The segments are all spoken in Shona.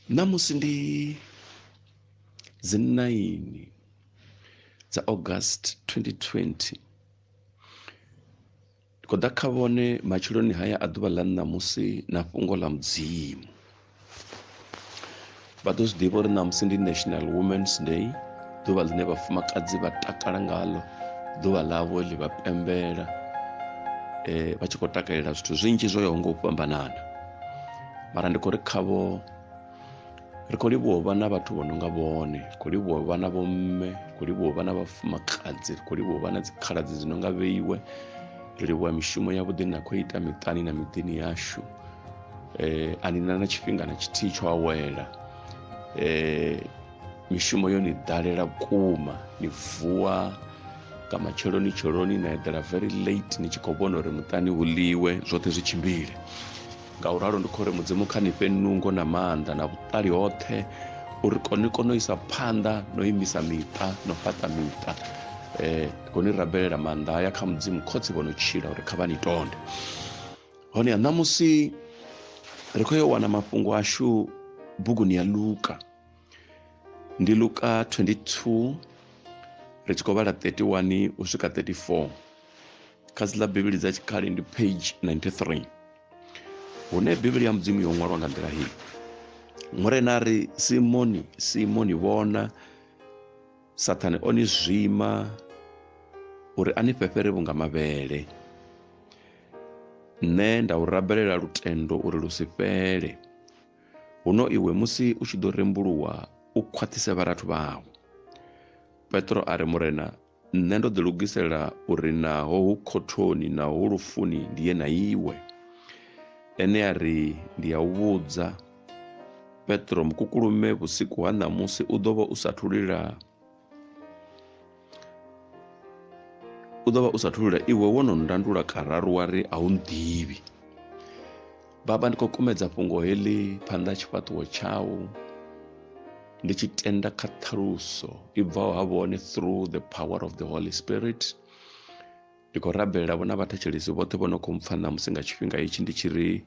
Namusi ndi dzi 9 dza August 2020 ko ḓa kha vhone matshiloni haya a ḓuvha ḽa ṋamusi na fhungo ḽa mudzimu. Vha ḓo zwi ḓivha uri ṋamusi ndi National Women's Day, ḓuvha ḽine vhafumakadzi vha takala ngaḽo, ḓuvha ḽavho ḽi vha pembela vha tshi khou takalela zwithu zwinzhi zwo yaho nga u fhambanana. Mara ndi khou ri khavho ri khou livhuwa vha na vhathu vho no nga vhone, ri khou livhuwa vha na vhomme, ri khou livhuwa vha na vhafumakadzi, ri khou livhuwa vha na dzikhaladzi dzi no nga vheiwe, ri livhuwa mishumo yavhuḓi na khou ita miṱani na miḓini yashu. Ani na tshifhinga na tshithihi tsho awela, mishumo yo ni ḓalela vhukuma, ni vuwa nga matsheloni na eḓela very late ni tshi khou vhona uri muṱani hu ḽiwe, zwoṱhe zwi tshimbile. Nga u ralo ndi khou ri mudzimu kha ni fhe nungo na maanḓa na vhuṱali hoṱhe uri ni kone u isa phanḓa no imisa miṱa no fhaṱa miṱa. Ndi khou ni rabelela maanḓa haya kha mudzimu khotsi vho no tshila uri kha vha ni tonde. Honeha ṋamusi ri khou yo wana mafhungo ashu buguni ya Luka, ndi Luka 22 ri tshi khou vhala 31 u swika 34. Kha dzi ḽa Bivhili dza tshikale ndi page 93, hune Bivhili ya mudzimu yo ṅwalwa nga nḓila hii. Murena ri Simoni vhona, Saṱhane o ni zwima uri a ni fhefhere vhunga mavhele. Nṋe nda u rabelela lutendo uri lu si fhele. Huno iwe musi u tshi ḓo rembuluwa u khwaṱhise vharathu vhawo. Petro a ri Murena, nṋe ndo ḓi lugisela uri naho hu khothoni naho hu lufuni ndi ye na iwe. Ene a ri ndi a u vhudza Petro, mukukulume vhusiku ha ṋamusi u ḓo vha u sathu lila iwe wo no ndandula kararu wa ri a u nḓivhi. Baba, ndi khou kumedza fhungo heḽi phanḓa tshifhaṱuwo tshau, ndi tshi tenda kha ṱhaluso i bvaho ha vhone through the power of the Holy Spirit. Ndi khou rabelela vhona vhathetshelesi vhoṱhe vho no khou mpfha ṋamusi nga tshifhinga hetshi ndi tshi ri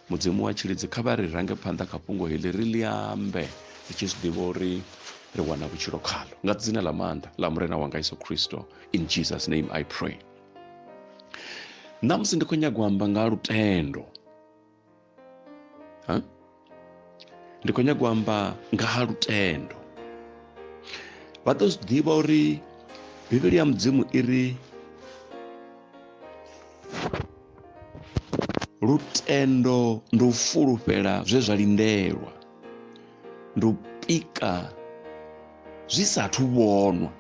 mudzimu wa tshilidzi kha vha ri range phanḓa kha fhungo heḽi ri ḽi ambe ri tshi zwi ḓivha uri ri wana vhutshilo khaḽo, nga dzina ḽa maanḓa ḽa murena wanga Yesu Kristo, in Jesus name I pray. Ṋamusi ndi khou nyaga u amba nga lutendo. Ndi khou nyaga u amba nga ha lutendo. Vha ḓo zwi ḓivha uri Bivhili ya mudzimu i ri lutendo ndi u fulufhela zwe zwa lindelwa, ndi u pika zwi sathu vhonwa.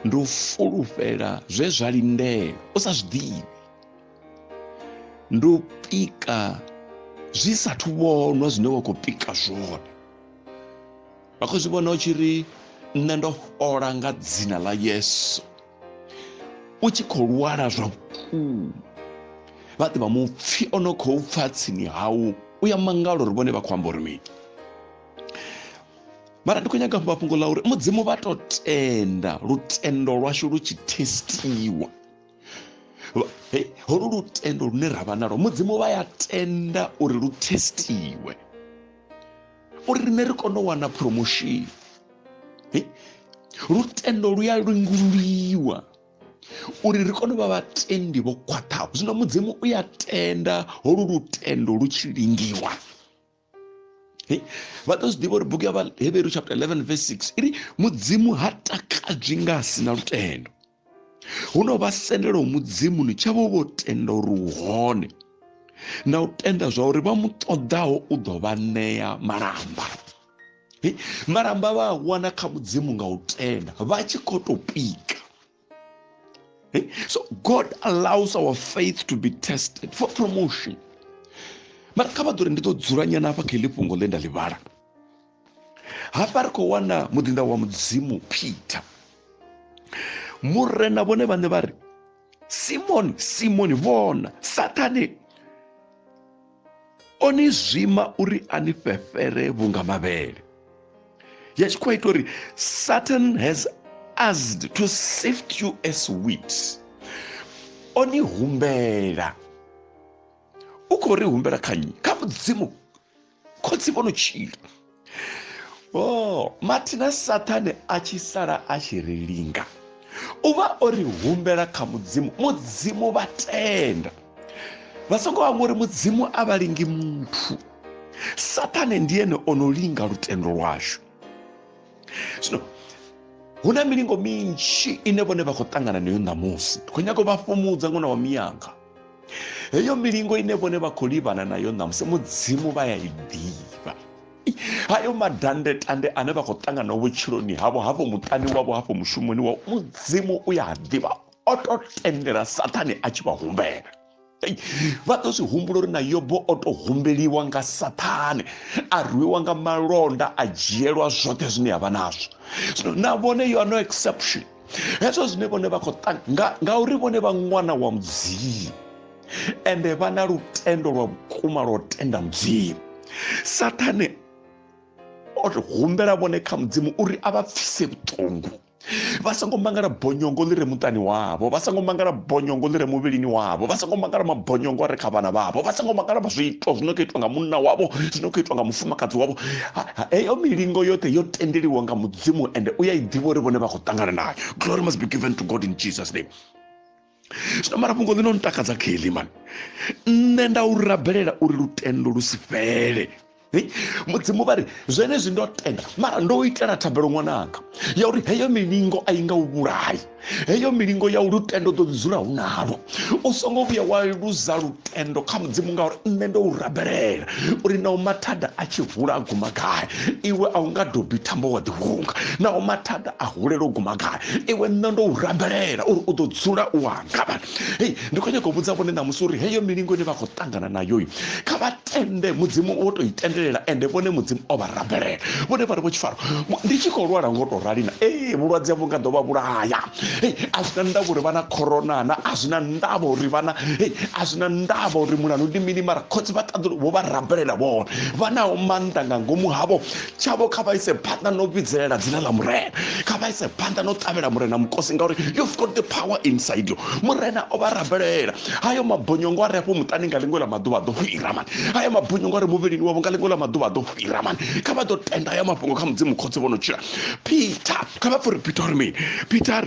Ndi u fulufhela zwe zwa lindelwa u sa zwi ḓivhi. Ndi u pika zwi sathu vhonwa zwine wa khou pika zwone. Vha khou zwi vhona u tshi ri nṋe ndo fhola nga dzina ḽa Yesu, u tshi khou lwala zwa vhukuma. Vha ḓivha mupfhi o no khou pfha tsini hau u ya mangala uri vhone vha khou amba uri mini. Mara ndi khou nyaga mafhungo ḽa uri mudzimu vha tou tenda lutendo lwashu lu tshi testiwa. Holu lutendo lune ravha nalo mudzimu vha ya tenda uri lu testiwe, uri riṋe ri kone u wana promotion. Lutendo lu ya lingululiwa uri ri kone u vha vhatendi vho khwaṱhaho. Zwino mudzimu u ya tenda holu lutendo lu tshi lingiwa. Vha ḓo zwi ḓivha uri bugu ya Vhahevheru chapter 11 verse 6 iri mudzimu ha takadzwi nga si na lutendo. Huno vha sendelaho mudzimu ni tshavho vho tenda uri u hone, na u tenda zwa uri vha mu ṱoḓaho u ḓo vha ṋea malamba. Malamba vha a wana kha mudzimu nga u tenda vha tshi khou tou pika. So God allows our faith to be tested for promotion. Mara kha vha ḓo ri ndi ḓo dzula nyana hafha kha heḽi fhungo ḽe nda ḽi vhala. Hafha ri khou wana muḓinḓa wa mudzimu Peter. Murena vhone vhaṋe vha ri Simoni vhona, Saṱhane o ni zwima uri a ni fhefhere vhunga mavhele. Ya tshi khou ita uri Satan has asked to sift you as wheat. Oni humbela u khou ri humbela kha nnyi? Kha mudzimu khotsi vho no tshila. Mathina Sathane a tshi sala a tshi ri linga, u vha o ri humbela kha mudzimu vha tenda. Vha songo vha uri mudzimu a vha lingi muthu. Sathane ndi ene o no linga lutendo lwashu. Zwino hu na milingo minzhi ine vhone vha khou ṱangana nayo ṋamusi. Ndi khou nyaga u vha fhumudza ṅwana wa miyanga. Heyo milingo ine vhone vha khou livhana nayo ṋamusi mudzimu vha ya i ḓivha. Hayo madandetande ane vha khou ṱangana nao vhutshiloni havho, hafho muṱani wavho, hafho mushumoni wavho, mudzimu u ya ḓivha. O to tendela Sathane a tshi vha humbela. Vha ḓo zwi humbula uri na Yobo o to humbeliwa nga Sathane, a rwiwa nga malonda, a dzhielwa zwoṱhe zwine a vha nazwo. Zwino na vhone you are no exception. Hezwo zwine vhone vha khou ṱanga ngauri vhone vha ṅwana wa mudzimu ende vha na lutendo lwa vhukuma lwa u tenda mudzimu. Sathane o humbela vhone kha mudzimu uri a vha pfise vhuṱungu. Vha songo mangala bonyongo ḽi re muṱani wavho, vha songo mangala bonyongo ḽi re muvhilini wavho, vha songo mangala mabonyongo a re kha vhana vhavho, vha songo mangala zwiito zwino khou itwa nga munna wavho, zwino khou itwa nga mufumakadzi wavho. Heyo milingo yoṱhe yo tendeliwa nga mudzimu ende u ya i ḓivha uri vhone vha khou ṱangana nayo. Glory must be given to God in Jesus name. Zwino mara fhungo ḽi no ntakadza kheḽi mani, nṋe nda u rabelela uri lutendo lu si fhele. Mudzimu vha ri zwenezwi ndo tenda, mara ndo itela thabelo ṅwananga ya uri heyo milingo a i nga u vhulayi. Heyo milingo ya u lutendo ḓo dzula hu nalo. U songo vhuya wa luza lutendo kha mudzimu ngauri nṋe ndo u rabelela uri naho mathada a tshi hula a guma gai, iwe a u nga dobi thambo wa ḓihunga. Naho mathada a hulela u guma gai, iwe nṋe ndo u rabelela uri u ḓo dzula u wanga. Ndi khou nyaga u vhudza vhone ṋamusi uri heyo milingo ine vha khou ṱangana nayo, kha vha tende mudzimu o to i tendelela ende vhone mudzimu o vha rabelela. Vhone vha ri vho tshifaro ndi tshi khou lwala ngo to rali na vhulwadze havho nga ḓo vha vhulaya. A zwi na ndavha uri vha na corona na, a zwi na ndavha uri vha na, a zwi na ndavha uri mulanu ndi mini, mara khotsi vha ṱaḓa vho vha rabelela vhone. Vha naho maanḓa nga ngomu havho tshavho, kha vha ise phanḓa no vhidzelela dzina ḽa murena, kha vha ise phanḓa no ṱavhela murena mukosi ngauri you've got the power inside you. Murena o vha rabelela. Hayo mabonyongo a re afho muṱani nga ḽiṅwe ḽa maḓuvha a ḓo fhira mani. Hayo mabonyongo a re muvhilini wavho nga ḽiṅwe ḽa maḓuvha a ḓo fhira mani. Kha vha ḓo tenda hayo mafhungo kha mudzimu khotsi vho no tshila. Peter, kha vha pfha uri Peter uri mini? Peter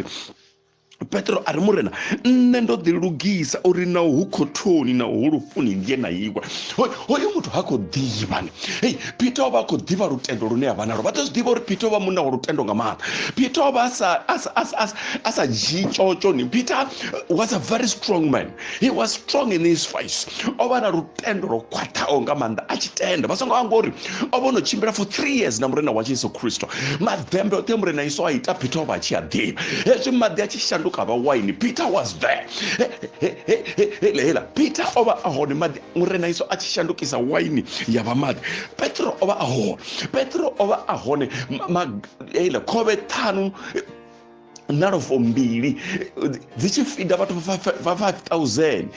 Petro a ri murena, nṋe ndo ḓi lugisa uri naho hu khothoni naho hu lufuni ndiye na iwe. Hoyo muthu ha khou ḓivha ni. Peter o vha a khou ḓivha lutendo lune a vha nalo. Vha ḓo zwi ḓivha uri Peter o vha munna wa lutendo nga maanḓa. Peter o vha a sa dzhii tshotsho ni. Peter was a very strong man. He was strong in his face. O vha na lutendo lwo khwaṱhaho nga maanḓa a tshi tenda. Vha songo amba uri o vha no tshimbila for 3 years na murena wa Jesu Kristo. Maḓembe oṱhe murena Yesu a ita Peter o vha a tshi a ḓivha. Hezwi maḓi a tshi shanduka vha waini, Peter was there. Peter o vha a hone maḓi murena Yesu a tshi shandukisa waini ya vha maḓi. Petro o vha a hone. Petro o vha a hone khovhe ṱhanu na lofo mbili dzi tshi fida vhathu va 5000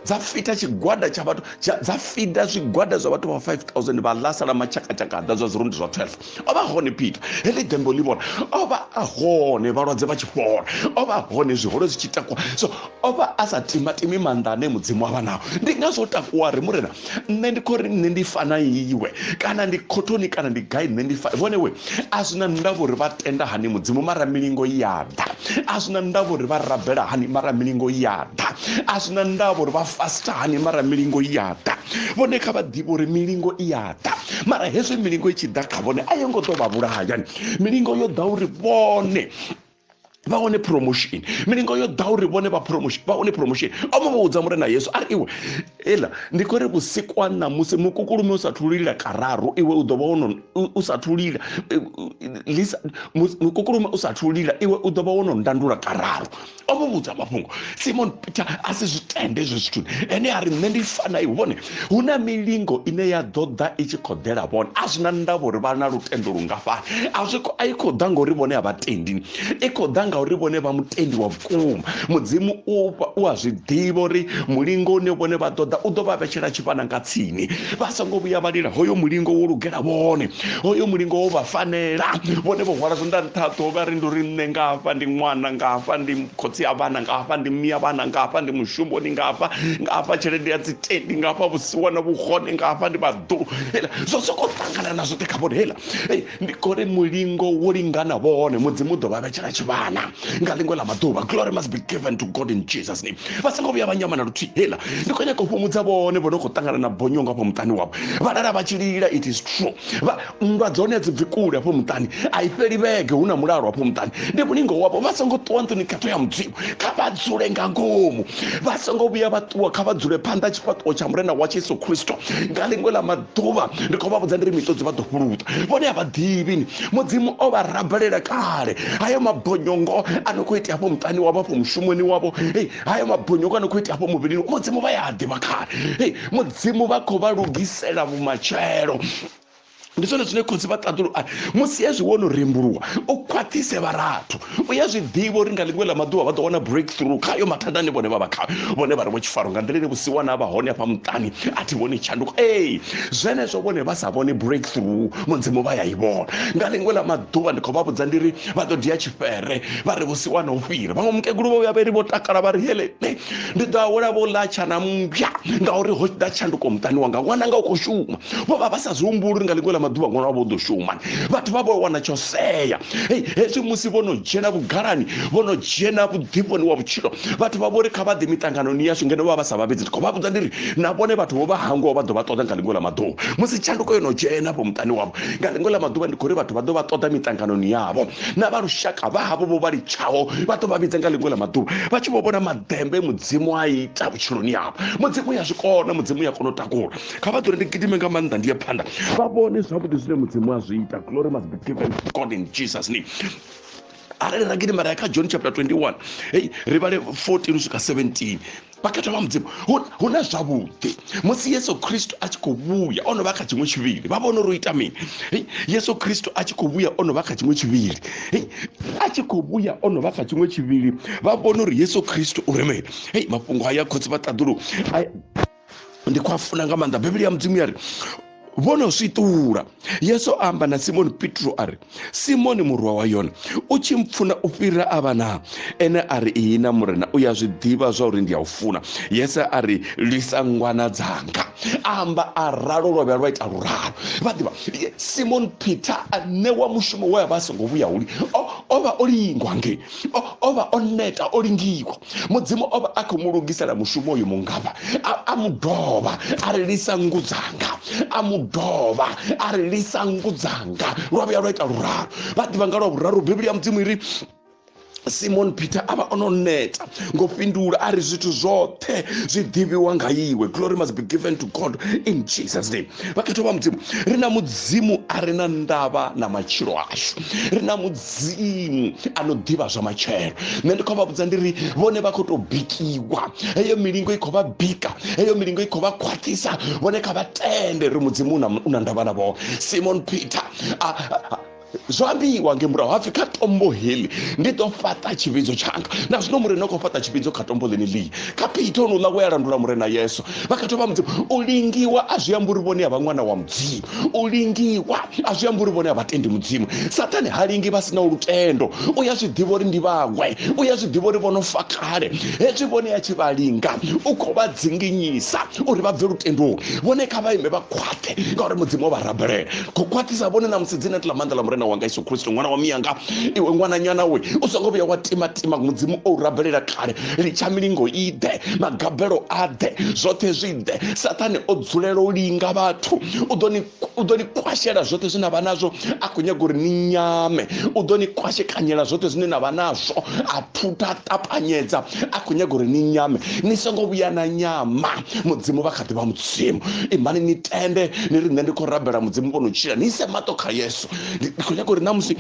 dza fita tshigwada tsha vhathu dza fida zwigwada zwa vhathu va 5000 vha lasala machakachaka ḓa zwa zwirundi zwa 12. O vha hone Peter. Heḽi dembo ḽi vhona o vha a hone vhalwadze vha tshi fhola. O vha hone zwiholo zwi tshi takuwa. So o vha a sa timatimi maanḓa ane mudzimu a vha nao. Ndi nga zwo takuwa ri murena nṋe ndi khou ri nṋe ndi fana iwe kana ndi khothoni kana ndi gai nṋe ndi vhone we a zwi na ndavha uri vha tenda hani mudzimu mara milingo ya ḓa. A zwi na ndavha uri vha rabela hani mara milingo ya ḓa. A zwi na ndavha uri vha fasta hani mara milingo ya ḓa. Vhone kha vha ḓivhe uri milingo i ya ḓa, mara hezwi milingo i tshi ḓa kha vhone a yo ngo ḓo vha vhulaya. Milingo yo ḓa uri vhone vha wane promotion. Milingo yo ḓa uri vhone vha wane promotion. O vha vhudza murena Yesu ari iwe ndi khou ri vhusiku ha ṋamusi mukukulume u sathu lila kararu iwe u ḓo vha wono u sathu lila mukukulume u sathu lila iwe u ḓo vha wono ndandula kararu. O vha vhudza mafhungo. Simon Peter a si zwi tende hezwi zwithu ene a ri nṋe ndi fana iwe vhone hu na milingo ine ya ḓo ḓa i tshi khou ḓela vhone. A zwi na ndavha uri vha na lutendo lungafhani. A i khou ḓa ngauri vhone a vha tendi, i khou ḓa ngauri vone va mutendi wa vhukuma. Mudzimu u a zwiḓivha uri mulingo une vone vha ṱoḓa u ḓo vha vhetshela tshifana nga tsini. Vha songo vhuya vha lila hoyo mulingo wo lugela vhone, hoyo mulingo wo vha fanela. Vhone vho hwala zwanḓa nṱhaḓo vha ri ndi uri nṋe ngafha ndi ṅwana, ngafha ndi khotsi ya vhana, ngafha ndi mme ya vhana, ngafha ndi mushumoni, ngafha tshelede ya dzi tendi, ngafha vhusiwa na vhuhone, ngafha ndi vhaḓu. Zwo sokou ṱangana na zwoṱhe kha vhone heiḽa. Ndi khori mulingo wo lingana vhone, mudzimu u ḓo vha vhetshela tshivhana nga ḽiṅwe ḽa maḓuvha. Glory must be given to God in Jesus name. Vha songo vhuya vha nyama na luthihi heiḽa. Ndi khou nyaga u fhumudza vhone vho no khou ṱangana na bonyongo afho muṱani wavho. Vha lala vha tshi lila, it is true. Nndwa dzone dzi bvi kule afho muṱani, a i fheli vhege hu na mulalo afho muṱani. Ndi mulingo wavho. Vha songo ṱuwa nṱuni khaṱho ya mudzimu, kha vha dzule nga ngomu. Vha songo vhuya vha ṱuwa, kha vha dzule phanḓa tshifhaṱuwo tsha murena wa Jesu Kristo nga ḽiṅwe ḽa maḓuvha. Ndi khou vha vhudza ndi ri miṱodzi vha ḓo fhuluta. Vhone a vha ḓivhi mudzimu o vha rabelela kale. Hayo mabonyongo a no khou itea afho muṱani wavho, afho mushumoni wavho, hayo mabonyongo a no khou itea afho muvhilini, mudzimu vha ya a ḓivha kale. Mudzimu vha khou vha lugisela vhumatshelo. Ndi zwone zwine khotsi vha ṱaḓulu musi hezwi wo no rembuluwa u khwaṱhise vharathu. U ya zwi ḓivha uri nga ḽiṅwe ḽa maḓuvha vha ḓo wana breakthrough khayo mathanda ane vhone vha vha khayo. Vhone vha ri vho tshifaro nga nḓila ine vhusiwana a vha hone afha muṱani a thi vhoni tshanduko. Zwenezwo vhone vha sa vhone breakthrough mudzimu vha ya i vhona. Nga ḽiṅwe ḽa maḓuvha ndi khou vha vhudza ndi ri vha ḓo dia tshifere vha ri vhusiwana u fhira. Vhaṅwe mukegulu vho vhuya vha ri vho takala vha ri hele ndi ḓo awela vho ḽatsha na mmbya ngauri ho ḓa tshanduko muṱani wanga, ṅwana nga u khou shuma. Vho vha vha sa zwi humbuli uri nga ḽiṅwe ḽa maḓuvha ṅwana wavho u ḓo shuma. Vhathu vha vho wana tsho sea. Hezwi musi vho no dzhena vhugalani, vho no dzhena vhuḓifhoni wa vhutshilo, vhathu vha vho ri kha vha ḓe miṱanganoni yashu ngeno vha vha sa vhavhedzi. Ndi khou vha vhudza ndi ri na vhone vhathu vho vha hangwaho vha ḓo vha ṱoḓa nga ḽiṅwe ḽa maḓuvha. Musi tshanduko yo no dzhena afho muṱani wavho nga ḽiṅwe ḽa maḓuvha, ndi khou ri vhathu vha ḓo vha ṱoḓa miṱanganoni yavho. Na vha lushaka vha havho vho vha litshaho vha ḓo vha vhidza nga ḽiṅwe ḽa maḓuvha, vha tshi vho vhona maḓembe mudzimu a ita vhutshiloni yavho. Mudzimu ya zwi kona, mudzimu ya kona u takula. Kha vha ḓure ndi gidime nga maanḓa ndi ye phanḓa vha vhone zwavhuḓi zwine mudzimu a zwi ita. Glory must be given to God in Jesus name. Arali ra gidima ra ya kha John chapter 21 ri vhale 14 swika 17. Pakhetho vha mudzimu hu na zwavhuḓi. Musi Yesu Kristo a tshi khou vhuya o no vha kha tshiṅwe tshivhili, vha vhona uri u ita mini. Yesu Kristo a tshi khou vhuya o no vha kha tshiṅwe tshivhili, a tshi khou vhuya o no vha kha tshiṅwe tshivhili, vha vhona uri Yesu Kristo u ri mini. Mafhungo haya khotsi vha ṱaḓulu ndi khou a funa nga maanḓa. Biblia ya mudzimu ya ri vho no swiṱula. Yesu amba na Simoni Petro a ri, Simoni murwa wa Yona, u tshi mpfuna u fhira a vhana? Ene a ri ihi na murena, u ya zwi ḓivha zwa uri ndi ya u funa. Yesu a ri, lwisa ngwana dzanga. Amba a ralo lwa vhuya lwa ita luralo. Vha ḓivha Simon Peter a ṋewa mushumo we a vha a songo vhuya uli, o vha o lingwa nge, o vha o neta o lingiwa. Mudzimu o vha a khou mu lugisela mushumo uyu mungafha. A mu dovha a ri lisa nngu dzanga, a mu dovha a ri lisa nngu dzanga. Lwa vhuya lwa ita luralo. Vha ḓivha nga lwa vhuraru Biblia ya mudzimu iri Simon Peter ava ono neta ngo fhindula a ri zwithu zwoṱhe zwi ḓivhiwa nga iwe. Glory must be given to God in Jesus name. Vhakhetho vha mudzimu, ri na mudzimu a re na ndavha na matshilo ashu. Ri na mudzimu ano ḓivha zwa matshelo. Nṋe ndi khou vha vhudza ndi ri vhone vha khou tou bikiwa, heyo milingo i khou vha bika, heyo milingo i khou vha khwaṱhisa. Vhone kha vha tende ri mudzimu u na ndavha na vhone. Simon Peter zwo ambiwa nge murahu hapfi kha tombo heḽi ndi ḓo fhaṱa tshivhidzo tshanga. Na zwino murena u khou fhaṱa tshivhidzo kha tombo ḽeni ḽi kha Peter honouḽa we a landula murena Yesu. Vhakhetho vha mudzimu, u lingiwa a zwi amba uri vhone a vha ṅwana wa mudzimu. U lingiwa a zwi amba uri vhone a vha tendi mudzimu. Saṱani ha lingi vha sina lutendo. U ya zwi ḓivha uri ndi vhaṅwe, u ya zwi ḓivha uri vho no fa kale. Hezwi vhone a tshi vha linga u khou vha dzinginyisa uri vha bve lutendoni. Vhone kha vha ime vha khwaṱhe ngauri mudzimu o vha rabelela. Khou khwaṱhisa vhone na musi dzine ḽa maanḓa ḽa murena wanga Yesu Kristo, ṅwana wa miyanga, iwe ṅwana nyana we, u songo vhuya wa timatima. Mudzimu o rabelela kale, litsha milingo i ḓe, magabelo a ḓe, zwoṱhe zwi ḓe. Saṱani o dzulela u linga vhathu. U ḓo ni kwashela zwoṱhe zwine vha nazwo, a khou nyaga uri ni nyame. U ḓo ni kwashekanyela zwoṱhe zwine na vha nazwo, a thutha ṱapanyedza, a khou nyaga uri ni nyame. Ni songo vhuya na nyama. Mudzimu vha kha ḓi vha mudzimu. Imani ni tende ni ri nṋe ndi khou rabela mudzimu vho no tshila, ni ise maṱo kha Yesu. Ndi khou nyaga uri namusi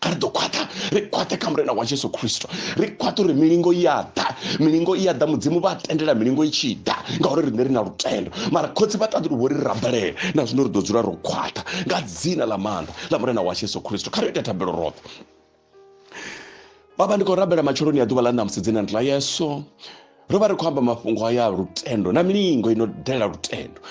ri ḓo khwaṱha, ri khwaṱhe kha murena wa Jesu Kristo. Ri khwaṱhe uri milingo i ya ḓa, milingo i ya ḓa. Mudzimu vha tendela milingo i tshi ḓa ngauri riṋe ri na lutendo. Mara khotsi vha ṱaḓa uri vho ri rabelela, na zwino ri ḓo dzula ro khwaṱha nga dzina ḽa maanḓa ḽa murena wa Jesu Kristo. Kha ri ite thabelo roṱhe. baba ndiko rabela macholoni ya ḓuvha ḽa ṋamusi dzina ndi ḽa yesu ro vha ri khou amba mafhungo aya lutendo na milingo ino dalela lutendo.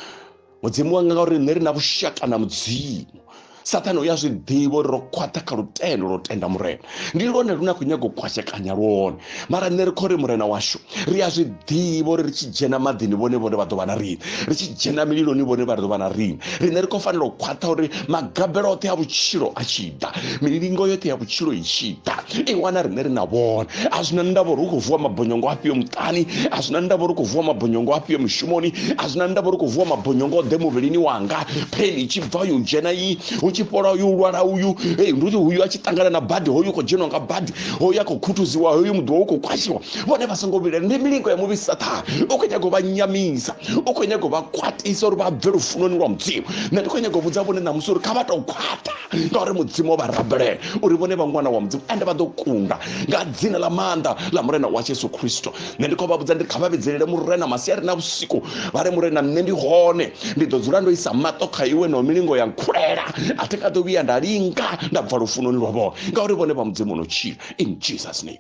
Mudzimu wanga ngauri nṋe ri na vhushaka na mudzimu, Saṱani u ya zwi ḓivha uri ro khwaṱha kha lutendo ro tenda murena, ndi lwone lune a khou nyaga u kwashekanya lwone. Mara nṋe ri khou ri murena washu ri a zwi ḓivha uri ri tshi dzhena maḓini vhone vha ḓo vha na riṋe, ri tshi dzhena mililoni vhone vha ḓo vha na riṋe. Riṋe ri khou fanela u khwaṱha uri magabelo oṱhe a vhutshilo a tshi ḓa, milingo yoṱhe ya vhutshilo i tshi ḓa, i wana riṋe ri na vhone. A zwina ndavha uri hu khou vuwa mabonyongo afhio muṱani, a zwina ndavha uri hu khou vuwa mabonyongo afhio mushumoni, a zwina ndavha uri hu khou vuwa mabonyongo oḓe muvhilini wanga. Pheni i tshi bva yo dzhena iyi, hu tshi fhola uyu lwala uyu, ndi uyu a tshi ṱangana na badi, hoyu khou dzhenwa nga badi, hoyu a khou khuthuziwa, hoyu muḓi wawe u khou kwashiwa, vhone vha songo vhilela. Ndi milingo ya muvhi Saṱani, u khou nyaga u vha nyamisa, u khou nyaga u vha khwaṱisa uri vha bve lufunoni lwa mudzimu. Nṋe ndi khou nyaga u vhudza vhone ṋamusi uri kha vha tou khwaṱha ngauri mudzimu o vha rabelela uri vhone vha ṅwana wa mudzimu ende vha ḓo kunda nga dzina ḽa maanḓa ḽa murena wa Yesu Kristo. Nṋe ndi khou vha vhudza ndi kha vha vhidzelele murena masiari na vhusiku, vha re murena nṋe ndi hone, ndi ḓo dzula ndo isa maṱo kha iwe na milingo ya nkhulela, a thi ka ḓo vhuya nda linga nda bva lufunoni lwa vhone ngauri vhone vha mudzimu no tshila. In Jesus name,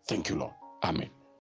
thank you Lord, amen.